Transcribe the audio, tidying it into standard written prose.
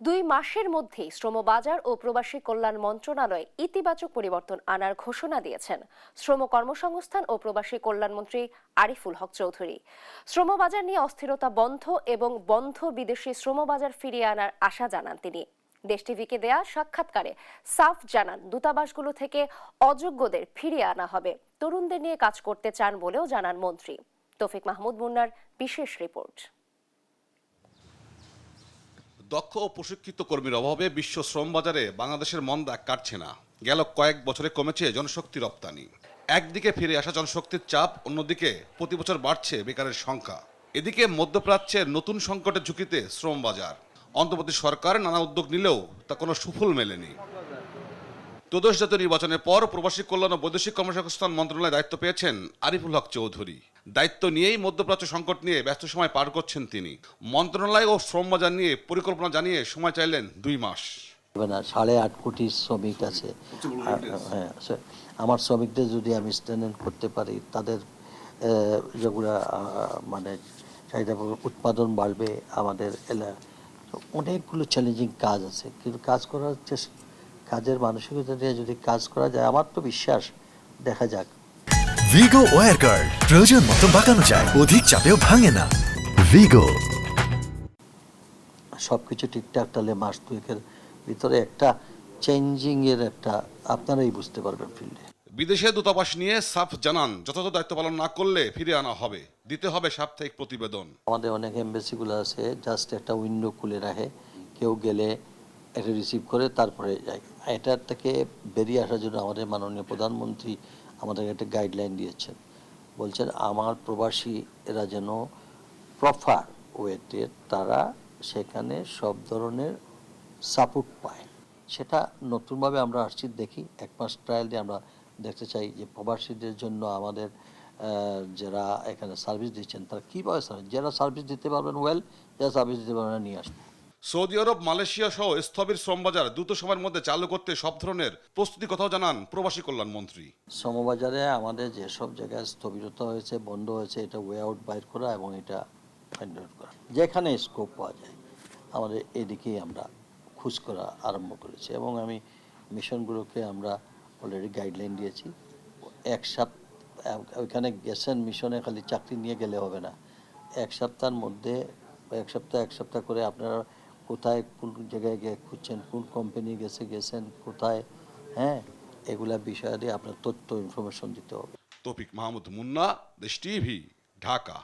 2 মাসের মধ্যেই শ্রমবাজার ও প্রবাসী কল্যাণ মন্ত্রণালয় ইতিবাচক পরিবর্তন আনার ঘোষণা দিয়েছেন শ্রম কর্মসংস্থান ও প্রবাসী কল্যাণমন্ত্রী আরিফুল হক চৌধুরী। শ্রমবাজার নিয়ে অস্থিরতা বন্ধ এবং বন্ধ বিদেশি শ্রমবাজার ফিরিয়ে আনার আশা জানান তিনি। দেশ টিভিকে দেয়া সাক্ষাৎকারে সাফ জানান, দূতাবাসগুলো থেকে অযোগ্যদের ফিরিয়ে আনা হবে, তরুণদের নিয়ে কাজ করতে চান বলেও জানান মন্ত্রী। তৌফিক মাহমুদ মুন্নার বিশেষ রিপোর্ট। দক্ষ ও প্রশিক্ষিত কর্মীর অভাবে বিশ্ব শ্রম বাজারে বাংলাদেশের মন্দা কাটছে না। গেল কয়েক বছরে কমেছে জনশক্তি রপ্তানি। একদিকে ফিরে আসা জনশক্তির চাপ, অন্যদিকে প্রতি বছর বাড়ছে বেকারের সংখ্যা। এদিকে মধ্যপ্রাচ্যের নতুন সংকটের ঝুঁকিতে শ্রম বাজার। অন্তর্বর্তী সরকার নানা উদ্যোগ নিলেও তা কোনো সুফল মেলেনি। ত্রয়োদশ জাতীয় নির্বাচনের পর প্রবাসী কল্যাণ ও বৈদেশিক কর্মসংস্থান মন্ত্রণালয়ে দায়িত্ব পেয়েছেন আরিফুল হক চৌধুরী। দায়িত্ব নিয়েই মধ্যপ্রাচ্য সংকট নিয়ে ব্যস্ত সময় পার করছেন তিনি। মন্ত্রণালয় ও শ্রম বাজার নিয়ে পরিকল্পনা জানিয়ে সময় চাইলেন 2 মাস। 8.5 কোটি শ্রমিক আছে। আমার শ্রমিকদের যদি আমি স্ট্যান্ড করতে পারি, তাদের যেগুলা মানে চাহিদা উৎপাদন বাড়বে, আমাদের অনেকগুলো চ্যালেঞ্জিং কাজ আছে, কিন্তু কাজের মানসিকতা নিয়ে যদি কাজ করা যায়, আমার তো বিশ্বাস, দেখা যাক। ভিগো ওয়্যার গার্ড প্রয়োজন মতো বাঁকানো যায়, অধিক চাপেও ভাঙে না। ভিগো। সবকিছু ঠিকঠাক তাহলে মাস 2-এর ভিতরে একটা চেঞ্জিং এর একটা আপনারাই বুঝতে পারবেন ফিল্ডে। বিদেশে দূতাবাস নিয়ে সাফ জানান, যথাযথ দায়িত্ব পালন না করলে ফিরে আনা হবে, দিতে হবে সাপ্তাহিক প্রতিবেদন। আমাদের অনেক এমবেসিগুলো আছে, জাস্ট একটা উইন্ডো খুলে রাখে, কেউ গেলে এটা রিসিভ করে তারপরে যায়। এটার থেকে বেরিয়ে আসার জন্য আমাদের মাননীয় প্রধানমন্ত্রী আমাদের একটা গাইডলাইন দিয়েছেন। বলছেন আমার প্রবাসী এরা যেন প্রপার ওয়েতে তারা সেখানে সব ধরনের সাপোর্ট পায়। সেটা নতুনভাবে আমরা আসছি, দেখি 1 মাস ট্রায়াল দিয়ে আমরা দেখতে চাই যে প্রবাসীদের জন্য আমাদের যারা এখানে সার্ভিস দিচ্ছেন তারা কীভাবে যারা সার্ভিস দিতে পারবেন যারা সার্ভিস দিতে পারবেন না নিয়ে আসবো। সৌদি আরব, মালয়েশিয়া সহ স্থবির শ্রমবাজার দ্রুত সময়ের মধ্যে চালু করতে সব ধরনের প্রস্তুতি কথাও জানান প্রবাসী কল্যাণ মন্ত্রী। শ্রমবাজারে আমাদের যেসব জায়গায় স্থবিরতা হয়েছে, বন্ধ হয়েছে, এটা ওয়ে আউট বাইর করা এবং এটা ফাইন্ড আউট করা, যেখানে স্কোপ পাওয়া যায় আমাদের এদিকেই আমরা খোঁজ করা আরম্ভ করেছি। এবং আমি মিশনগুলোকে আমরা অলরেডি গাইডলাইন দিয়েছি। 1 সপ্তাহ ওইখানে গেছেন মিশনে, খালি চাকরি নিয়ে গেলে হবে না। 1 সপ্তাহের মধ্যে 1 সপ্তাহ করে আপনারা কোথায় কোন জায়গায় গিয়ে খুঁজছেন, কোন কোম্পানি গেছেন কোথায়, এগুলা বিষয় দিয়ে আপনার তথ্য ইনফরমেশন দিতে হবে। তৌফিক মাহমুদ মুন্না, দেশ টিভি, ঢাকা।